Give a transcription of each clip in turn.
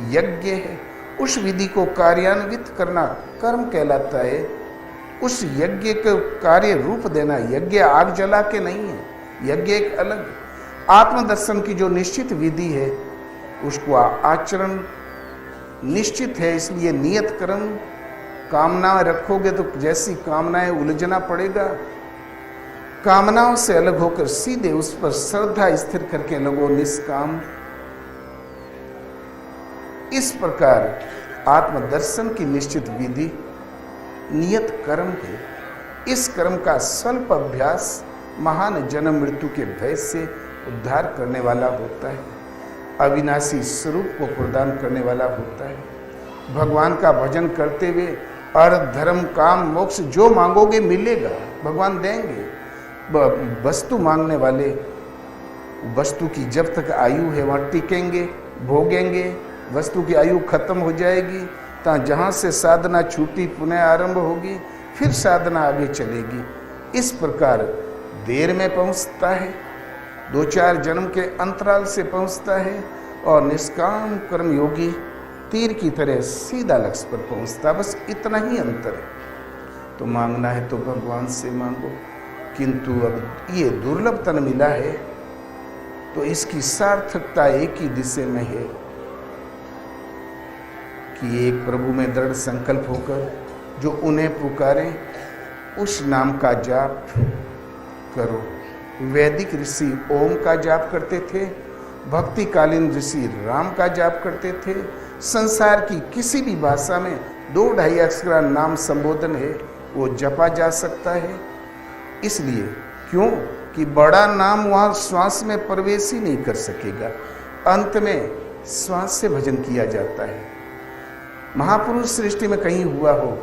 यज्ञ है, उस विधि को कार्यान्वित करना कर्म कहलाता है। उस यज्ञ को कार्य रूप देना, यज्ञ आग जला के नहीं है, यज्ञ एक अलग आत्मदर्शन की जो निश्चित विधि है उसको आचरण निश्चित है। इसलिए नियत कर्म कामनाएं रखोगे तो जैसी कामनाएं उलझना पड़ेगा। कामनाओं से अलग होकर सीधे उस पर श्रद्धा स्थिर करके लगो निष्काम। इस प्रकार आत्मदर्शन की निश्चित विधि नियत कर्म है। इस कर्म का स्वल्प अभ्यास महान जन्म मृत्यु के भय से उद्धार करने वाला होता है, अविनाशी स्वरूप को प्रदान करने वाला होता है। भगवान का भजन करते हुए अर्थ धर्म काम मोक्ष जो मांगोगे मिलेगा, भगवान देंगे। वस्तु मांगने वाले वस्तु की जब तक आयु है वहाँ टिकेंगे, भोगेंगे। वस्तु की आयु खत्म हो जाएगी तो जहाँ से साधना छूटी पुनः आरंभ होगी, फिर साधना आगे चलेगी। इस प्रकार देर में पहुँचता है, 2-4 जन्म के अंतराल से पहुँचता है, और निष्काम कर्म योगी तीर की तरह सीधा लक्ष्य पर पहुँचता। बस इतना ही अंतर है। तो मांगना है तो भगवान से मांगो, किंतु अब ये दुर्लभ तन मिला है तो इसकी सार्थकता एक ही दिशा में है कि एक प्रभु में दृढ़ संकल्प होकर जो उन्हें पुकारे उस नाम का जाप करो। वैदिक ऋषि ओम का जाप करते थे, भक्तिकालीन ऋषि राम का जाप करते थे। संसार की किसी भी भाषा में 2-2.5 अक्षर नाम संबोधन है, वो जपा जा सकता है। इसलिए क्यों कि बड़ा नाम वहाँ श्वास में प्रवेश ही नहीं कर सकेगा, अंत में श्वास से भजन किया जाता है। महापुरुष सृष्टि में कहीं हुआ हो,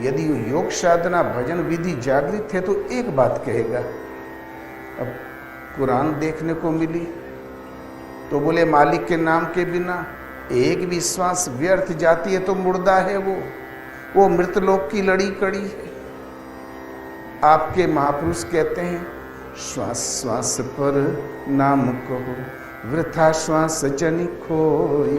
यदि योग साधना भजन विधि जागृत है तो एक बात कहेगा। अब कुरान देखने को मिली तो बोले मालिक के नाम के बिना एक भी श्वास व्यर्थ जाती है तो मुर्दा है वो मृतलोक की लड़ी कड़ी है। आपके महापुरुष कहते हैं श्वास श्वास पर नाम कहो, वृथा श्वास जनि खोए,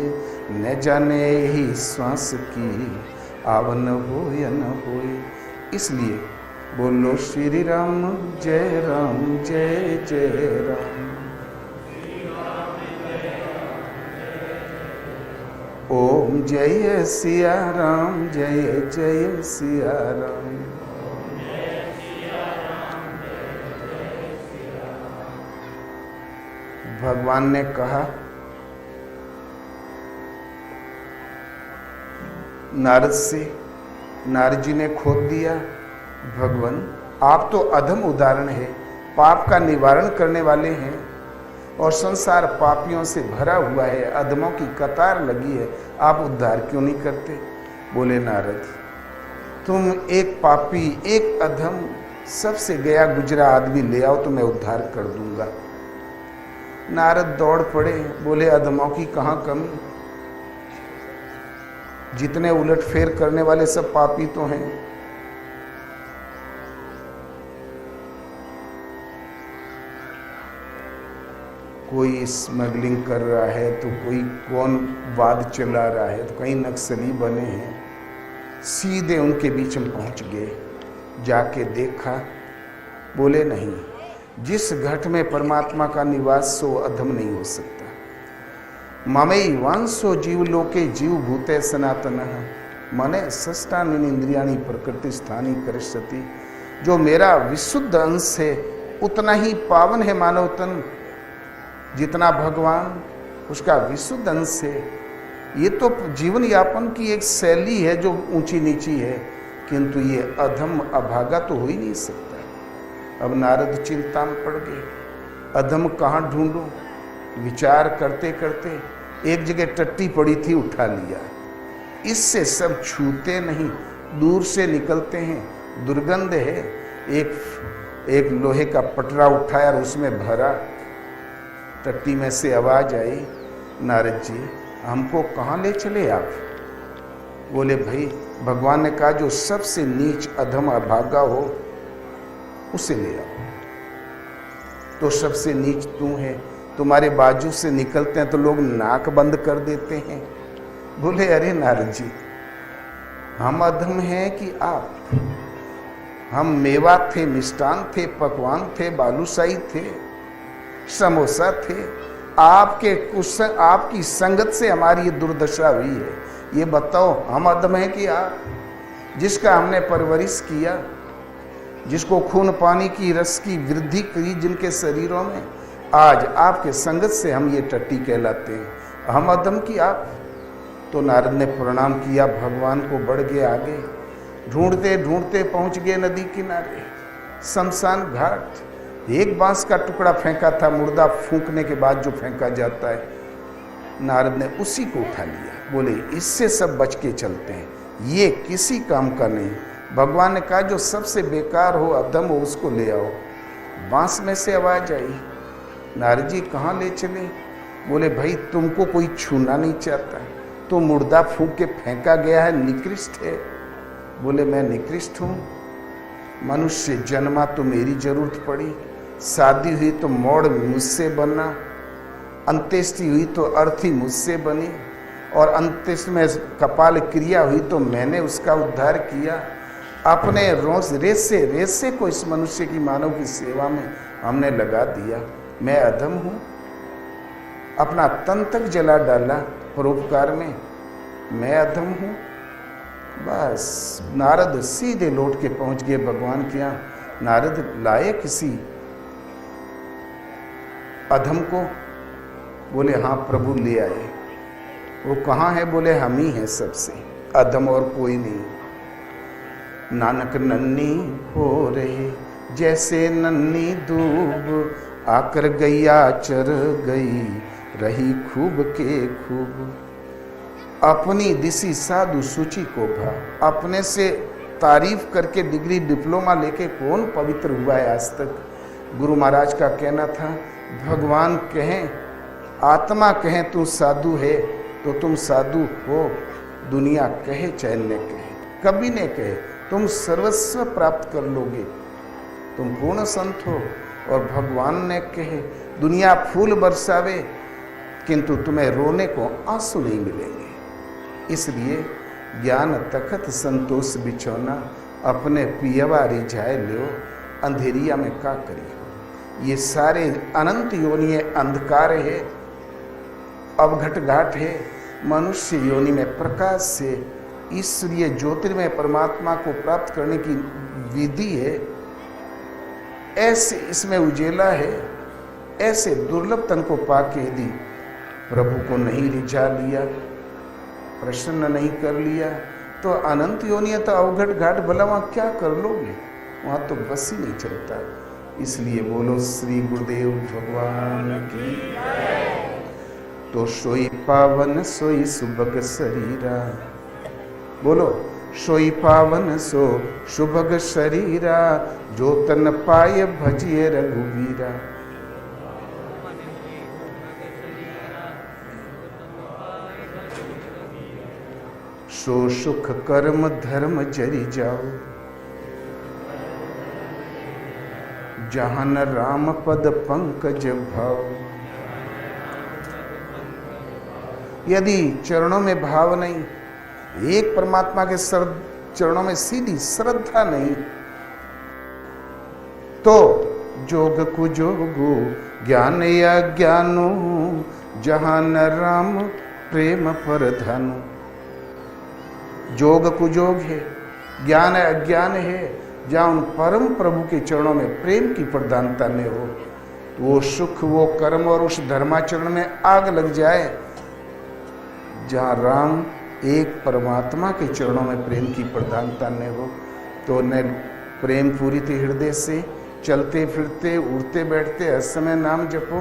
न जाने ही श्वास की आवन हो या न होए। इसलिए बोलो श्री राम जय जय राम। ओम जय सिया राम जय जय सिया राम। भगवान ने कहा नारद से, नारद जी ने खोद दिया, भगवान आप तो अधम उदाहरण है, पाप का निवारण करने वाले हैं और संसार पापियों से भरा हुआ है, अधमों की कतार लगी है, आप उद्धार क्यों नहीं करते? बोले नारद तुम एक पापी एक अधम सबसे गया गुजरा आदमी ले आओ तो मैं उद्धार कर दूंगा। नारद दौड़ पड़े, बोले अधमों की कहाँ कमी, जितने उलट फेर करने वाले सब पापी तो हैं। कोई स्मगलिंग कर रहा है तो कोई कौन वाद चला रहा है तो कहीं नक्सली बने हैं। सीधे उनके बीच में पहुंच गए, जाके देखा, बोले नहीं, जिस घट में परमात्मा का निवास सो अधम नहीं हो सकता। ममई वांसो जीव लोके जीव भूते सनातन मने षष्ठानि इंद्रियाणि प्रकृति स्थानी करिष्यति। जो मेरा विशुद्ध अंश है उतना ही पावन है मानव तन जितना भगवान उसका विशुद्ध अंश है। ये तो जीवन यापन की एक शैली है जो ऊंची नीची है, किंतु ये अधम अभागा तो हो ही नहीं सकता। अब नारद चिंता में पड़ गए, अधम कहाँ ढूंढूं? विचार करते करते एक जगह टट्टी पड़ी थी, उठा लिया। इससे सब छूते नहीं, दूर से निकलते हैं, दुर्गंध है। एक लोहे का पटरा उठाया और उसमें भरा। टट्टी में से आवाज आई, नारद जी हमको कहाँ ले चले आप? बोले भाई भगवान ने कहा जो सबसे नीच अधम अभागा हो उसे ले आओ। तो सबसे नीच तू है, तुम्हारे बाजू से निकलते हैं तो लोग नाक बंद कर देते हैं। बोले अरे नारद जी, हम अधम हैं कि आप? हम मेवा थे, मिष्टान थे, पकवान थे, बालूशाही थे, समोसा थे। आपकी संगत से हमारी ये दुर्दशा हुई है। ये बताओ हम अधम हैं कि आप? जिसका हमने परवरिश किया, जिसको खून पानी की रस की वृद्धि की जिनके शरीरों में, आज आपके संगत से हम ये टट्टी कहलाते हैं। हम अधम की आप? तो नारद ने प्रणाम किया, भगवान को बढ़ गए आगे। ढूंढते ढूंढते पहुंच गए नदी किनारे, शमशान घाट। एक बांस का टुकड़ा फेंका था, मुर्दा फूंकने के बाद जो फेंका जाता है, नारद ने उसी को उठा लिया। बोले इससे सब बच के चलते हैं, ये किसी काम का नहीं। भगवान ने कहा जो सबसे बेकार हो, अधम हो, उसको ले आओ। बांस में से आवाज आई, नारद जी कहाँ ले चले? बोले भाई तुमको कोई छूना नहीं चाहता, तो मुर्दा फूंक के फेंका गया है, निकृष्ट है। बोले मैं निकृष्ट हूँ? मनुष्य जन्मा तो मेरी जरूरत पड़ी, शादी हुई तो मोड़ मुझसे बना, अंत्येष्टि हुई तो अर्थी मुझसे बनी, और अंत्येष्टि में कपाल क्रिया हुई तो मैंने उसका उद्धार किया। अपने रेत से को इस मनुष्य की मानव की सेवा में हमने लगा दिया। मैं अधम हूँ? अपना तन तक जला डाला परोपकार में, मैं अधम हूँ? बस नारद सीधे लौट के पहुंच गए भगवान के यहाँ। नारद लाए किसी अधम को? बोले हाँ प्रभु ले आए। वो कहाँ है? बोले हम ही हैं सबसे अधम और कोई नहीं। नानक नन्ही हो रहे जैसे नन्ही दूब, आकर गैया चर गई रही खूब के खूब। अपनी दिशी साधु सूची को भा, अपने से तारीफ करके डिग्री डिप्लोमा लेके कौन पवित्र हुआ है आज तक? गुरु महाराज का कहना था, भगवान कहें, आत्मा कहें तू साधु है तो तुम साधु हो। दुनिया कहे चाहे न कहे, कभी न कहे, तुम सर्वस्व प्राप्त कर लोगे, तुम पूर्ण संत हो। और भगवान ने कहे दुनिया फूल बरसावे किंतु तुम्हें रोने को आंसू नहीं मिलेंगे। इसलिए ज्ञान तखत संतोष बिछौना, अपने पियवा रिझाए लियो, अंधेरिया में का करियो। ये सारे अनंत योनि अंधकार है, अवघट घाट है। मनुष्य योनि में प्रकाश से ईश्वरीय ज्योतिर्मय परमात्मा को प्राप्त करने की विधि है। ऐसे इसमें उजेला है। ऐसे दुर्लभ तन को पाके यदि प्रभु को नहीं रिझा लिया, प्रसन्न नहीं कर लिया, तो अनंत योनि तो अवघट घाट, भला वहाँ क्या कर लोगे? वहाँ तो बस ही नहीं चलता। इसलिए बोलो श्री गुरुदेव भगवान की। तो सोई पावन सोई सुभग शरीरा, बोलो सोई पावन सो सुभग शरीरा, जो तन पाय भजिए रघुवीरा। सो सुख कर्म धर्म जरि जाओ, जहाँ न राम पद पंकज भाव। यदि चरणों में भाव नहीं, एक परमात्मा के चरणों में सीधी श्रद्धा नहीं, तो जोग कुजोगु ज्ञान या ज्ञानो, जहाँ न राम प्रेम पर धनु। जोग कुजोग है, ज्ञान अज्ञान है। जहाँ उन परम प्रभु के चरणों में प्रेम की प्रधानता में हो, तो वो सुख, वो कर्म और उस धर्माचरण में आग लग जाए। जहाँ राम एक परमात्मा के चरणों में प्रेम की प्रधानता में हो, तो न प्रेम पूरी हृदय से चलते फिरते उठते बैठते हर समय नाम जपो।